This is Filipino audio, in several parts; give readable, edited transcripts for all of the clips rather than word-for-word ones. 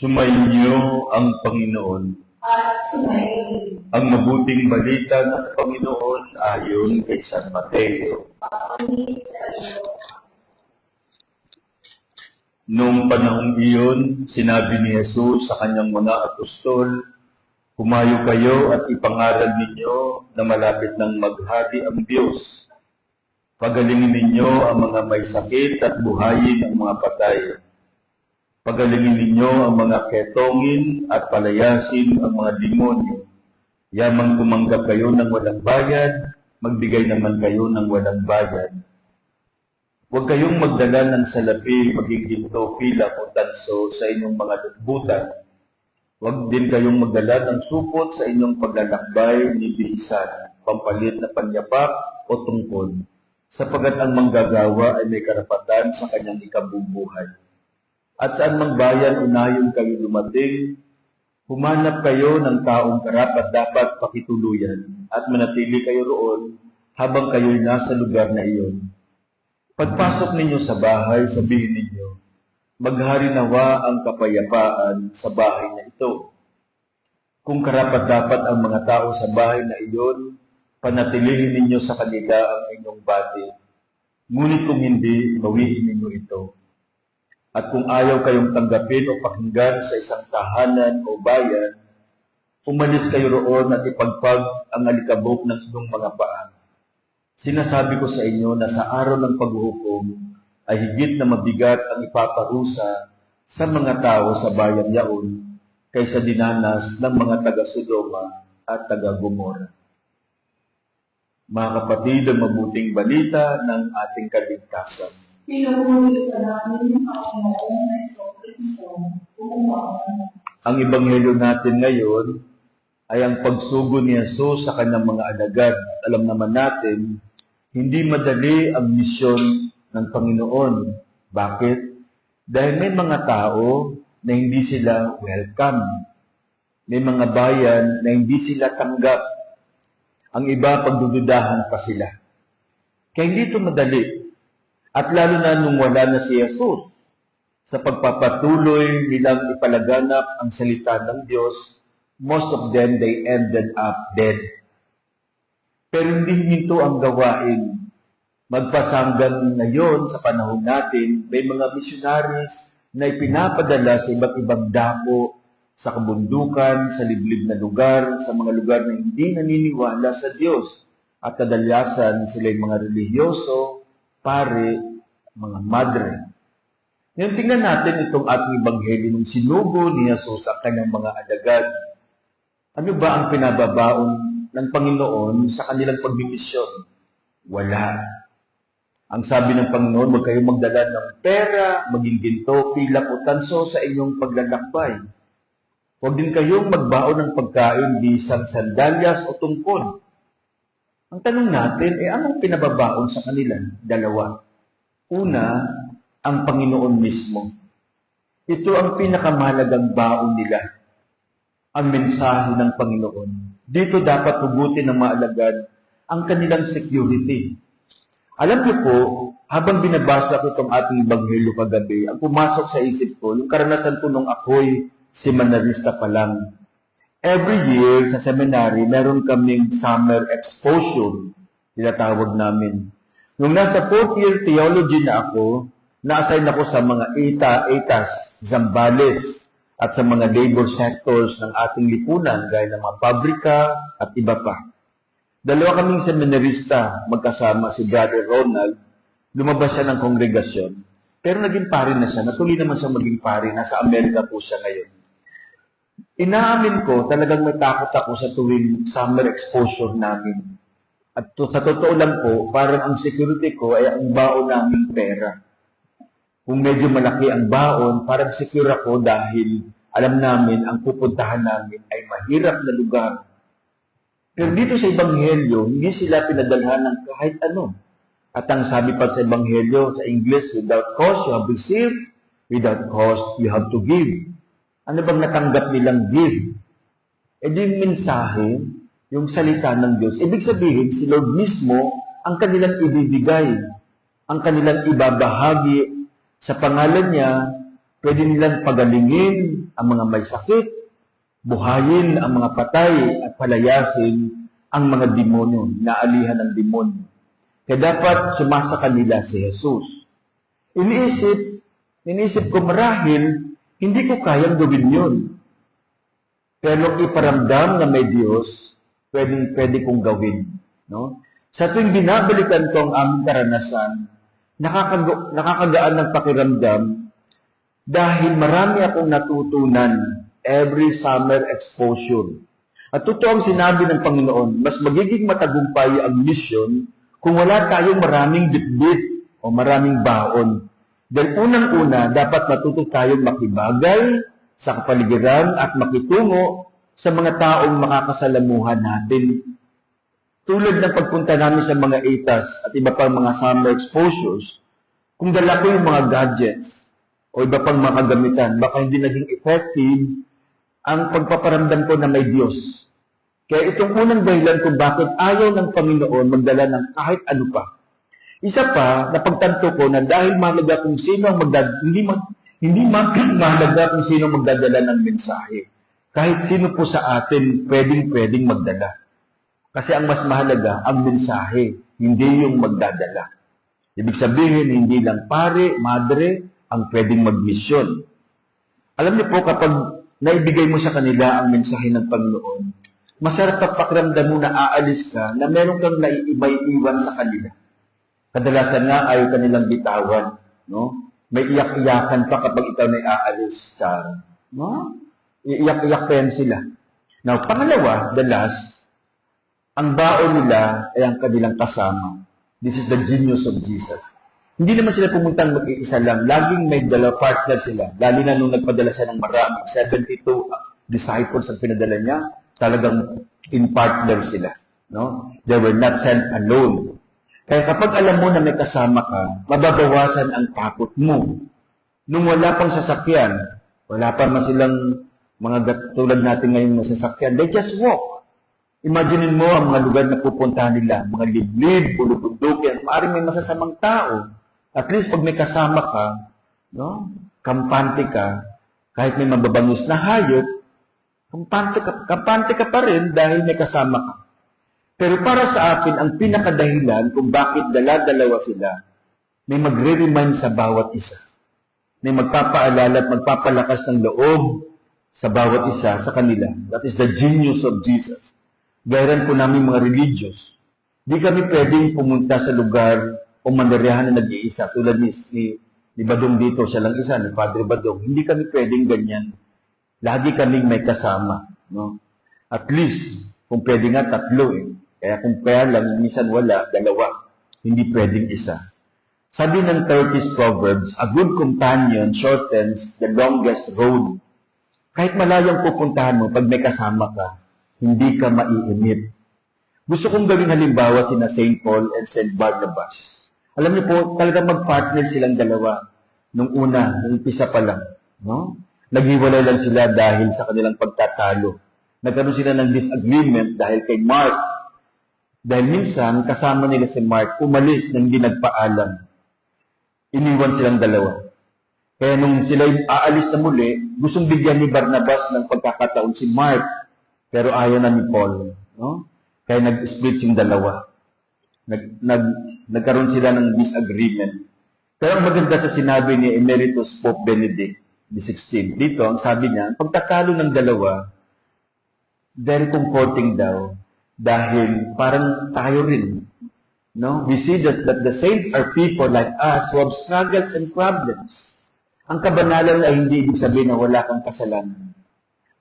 Sumainyo ang Panginoon. At sumayin Ang mabuting balita ng Panginoon ayon kay San Mateo. papangit sa iyo. Noong panahong iyon, sinabi ni Jesus sa kanyang mga apostol, "Humayo kayo at ipangaral ninyo na malapit ng maghari ang Diyos. Pagalingin ninyo ang mga may sakit at buhayin ang mga patay. Pagalingin ninyo ang mga ketongin at palayasin ang mga demonyo. Yamang tumanggap kayo ng walang bayad, magbigay naman kayo ng walang bayad. Huwag kayong magdala ng salapi, maging ginto, pila o tanso sa inyong mga lugbutan. Huwag din kayong magdala ng supot sa inyong paglalakbay ni bihisan, pampalit na panyapak o tungkol, sapagat ang manggagawa ay may karapatan sa kanyang ikabubuhay. At saan mang bayan unayon kayo dumating, humanap kayo ng taong karapat-dapat pakituluyan at manatili kayo roon habang kayo'y nasa lugar na iyon. Pagpasok ninyo sa bahay, sabihin ninyo, maghari nawa ang kapayapaan sa bahay na ito. Kung karapat-dapat ang mga tao sa bahay na iyon, panatilihin ninyo sa kanila ang inyong bati. Ngunit kung hindi, bawiin ninyo ito. At kung ayaw kayong tanggapin o pakinggan sa isang tahanan o bayan, umalis kayo roon at ipagpag ang alikabok ng inyong mga paa. Sinasabi ko sa inyo na sa araw ng paghuhukom ay higit na mabigat ang ipaparusa sa mga tao sa bayang yaon kaysa dinanas ng mga taga-Sodoma at taga-Gomora." Mga kapatid, ang mabuting balita ng ating kaligtasan. Pinupuli ka namin ang Panginoong Jesucristo, umaon. Ang ebanghelyo natin ngayon ay ang pagsugo ni Jesus sa kanyang mga alagad. Alam naman natin, hindi madali ang misyon ng Panginoon. Bakit? Dahil may mga tao na hindi sila welcome. May mga bayan na hindi sila tanggap. Ang iba, pagdududahan pa sila. Kaya hindi ito madali. At lalo na nung wala na si Jesus, sa pagpapatuloy nilang ipalaganap ang salita ng Diyos, most of them, they ended up dead. Pero hindi nito ang gawain. Magpasanggang ngayon sa panahon natin, may mga missionaries na ipinapadala sa iba't ibang dako, sa kabundukan, sa liblib na lugar, sa mga lugar na hindi naniniwala sa Diyos. At kadalasan sila yung mga relihiyoso, pare, mga madre. Ngayon, tingnan natin itong ating ebanghelyo nung sinugo ni Jesus ang kanyang mga alagad. Ano ba ang pinababaon ng Panginoon sa kanilang pagmimisyon? Wala. Ang sabi ng Panginoon, huwag kayong magdala ng pera, maging ginto, pilak o tanso sa inyong paglalakbay. Huwag din kayong magbaon ng pagkain, bisang sandalyas o tungkod. Ang tanong natin, anong pinababaon sa kanila? Dalawa. Una, ang Panginoon mismo. Ito ang pinakamahalagang baon nila. Ang mensahe ng Panginoon. Dito dapat hugutin ng mga alagad ang kanilang security. Alam niyo po, habang binabasa ko itong ating ebanghelyo kagabi, ang pumasok sa isip ko, yung karanasan ko nung ako'y seminarista pa lang. Every year sa seminary, meron kaming summer exposure, tinatawag namin. Nung nasa 4th year theology na ako, na-assign ako sa mga ETA, ETAS, Zambales, at sa mga labor sectors ng ating lipunan gaya ng mga pabrika at iba pa. Dalawa kaming seminarista, magkasama si Brother Ronald, lumabas siya ng kongregasyon, pero naging pari na siya, natuloy naman siya maging pari, nasa Amerika po siya ngayon. Inaamin ko, talagang may takot ako sa tuwing summer exposure namin. At sa totoo lang po, parang ang security ko ay ang baon naming pera. Kung medyo malaki ang baon, parang secure ako dahil alam namin ang pupuntahan namin ay mahirap na lugar. Pero dito sa Ebanghelyo, hindi sila pinadalhan ng kahit ano. At ang sabi pa sa Ebanghelyo, sa English, without cause you have received, without cause you have to give. Ano bang natanggap nilang give? E di yung mensahe, yung salita ng Diyos. Ibig sabihin, si Lord mismo ang kanilang ibibigay, ang kanilang ibabahagi sa pangalan niya. Pwede nilang pagalingin ang mga may sakit, buhayin ang mga patay at palayasin ang mga demonyo, naalihan ng demonyo. Kaya dapat sumasa kanila si Jesus. Iniisip ko marahil, hindi ko kayang gawin yun. Pero iparamdam na may Diyos, pwede kong gawin. No? Sa tuwing binabalikan ko ang aming karanasan, nakakagaan ng pakiramdam dahil marami akong natutunan every summer exposure. At totoo ang sinabi ng Panginoon, mas magiging matagumpay ang mission kung wala tayong maraming bitbit o maraming baon. Dahil unang-una, dapat matuto tayong makibagay sa kapaligiran at makitungo sa mga taong makakasalamuhan natin. Tulad ng pagpunta namin sa mga itas at iba pang mga summer exposures, kung dala ko yung mga gadgets o iba pang mga kagamitan, baka hindi naging effective ang pagpaparamdam ko na may Diyos. Kaya itong unang dahilan kung bakit ayaw ng Panginoon magdala ng kahit ano pa. Isa pa, napagtanto ko na dahil mahalaga kung sino ang hindi mahalaga kung sino magdadala ng mensahe. Kahit sino po sa atin pwedeng magdala. Kasi ang mas mahalaga, ang mensahe, hindi yung magdadala. Ibig sabihin, hindi lang pare, madre, ang pwedeng magmisyon. Alam niyo po, kapag naibigay mo sa kanila ang mensahe ng Panginoon, masarap pakiramdam mo na aalis ka, na meron kang naiiwan sa kanila. Kadalasan nga ayaw kanilang bitawan. No? May iyak-iyakan pa kapag ikaw na aalis sa... No? Iiyak-iyak pa yan sila. Now, pangalawa, the last, ang baon nila ay ang kanilang kasama. This is the genius of Jesus. Hindi naman sila pumuntang mag-iisa lang. Laging may dalawa partner sila. Lalo na nung nagpadala siya ng marami. 72 disciples ang pinadala niya. Talagang in partner sila. No? They were not sent alone. Kaya kapag alam mo na may kasama ka, mababawasan ang takot mo. Nung wala pang sasakyan, wala pa man silang mga tulad natin ngayon na sasakyan, they just walk. Imaginin mo ang mga lugar na pupuntahan nila, mga liblib, bulubundukin, maaaring may masasamang tao. At least pag may kasama ka, no, kampante ka, kahit may mababangis na hayop, kampante ka pa rin dahil may kasama ka. Pero para sa akin, ang pinakadahilan kung bakit dala-dalawa sila, may magre-remind sa bawat isa. May magpapaalala at magpapalakas ng loob sa bawat isa sa kanila. That is the genius of Jesus. Gayran po namin mga religious. Di kami pwedeng pumunta sa lugar o mandaryahan na nag-iisa. Tulad ni Badong dito, siya lang isa, ni Padre Badong. Hindi kami pwedeng ganyan. Lagi kaming may kasama. No? At least, kung pwede nga, tatlo eh. Kaya kung kaya lang, minsan wala, dalawa. Hindi pwedeng isa. Sabi ng 30s Proverbs, a good companion shortens the longest road. Kahit malayong pupuntahan mo, pag may kasama ka, hindi ka maiinip. Gusto kong gawing halimbawa sina St. Paul and St. Barnabas. Alam niyo po, talagang mag-partner silang dalawa. Nung umpisa pa lang. No? Naghiwalay lang sila dahil sa kanilang pagtatalo. Nagkaroon sila ng disagreement dahil kay Mark. Dahil minsan, kasama nila si Mark, umalis nang hindi nagpaalam. Iniwan silang dalawa. Kaya nung sila aalis na muli, gustong bigyan ni Barnabas ng pagkakataon si Mark. Pero ayaw na ni Paul. No? Kaya nag-split yung dalawa. Nagkaroon sila ng disagreement. Pero ang maganda sa sinabi ni Emeritus Pope Benedict, 16. Dito, ang sabi niya, pagtatalo ng dalawa, very comforting daw, dahil parang tayo rin. No? We see that the saints are people like us who have struggles and problems. Ang kabanalan ay hindi ibig sabihin na wala kang kasalanan.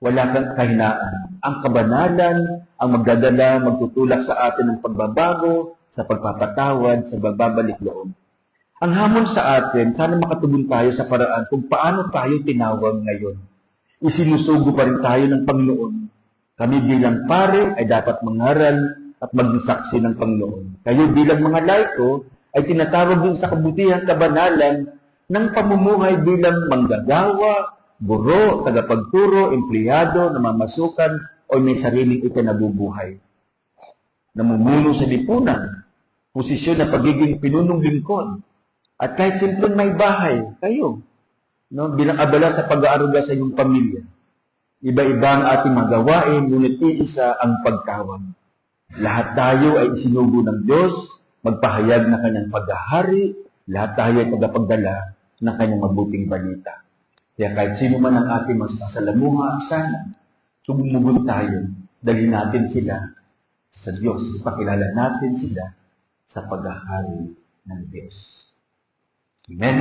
Wala kang kahinaan. Ang kabanalan ang magdadala, magtutulak sa atin ng pagbabago, sa pagpapatawad, sa pagbabalik loob. Ang hamon sa atin, sana makatugon tayo sa paraan kung paano tayo tinawag ngayon. Isinusugo pa rin tayo ng Panginoon. Kami bilang pare ay dapat mangaral at maging saksi ng Panginoon. Kayo bilang mga laiko ay tinatawag din sa kabutihan kabanalan ng pamumuhay bilang manggagawa, guro, tagapagturo, empleyado, namamasukan, o may sariling ikinabubuhay. Namumuno sa lipunan, posisyon na pagiging pinunong lingkod, at kahit simpleng may bahay, kayo, no, bilang abala sa pag-aaruga sa inyong pamilya. Iba-iba ang ating magawain, ngunit iisa ang pagtawag. Lahat tayo ay isinugo ng Diyos, magpahayag na kanyang paghahari, lahat tayo ay tagapagdala ng kanyang mabuting balita. Kaya kahit sino man ang ating masalamuha, sana, sumugon tayo, dalhin natin sila sa Diyos, ipakilala natin sila sa paghahari ng Diyos. Amen?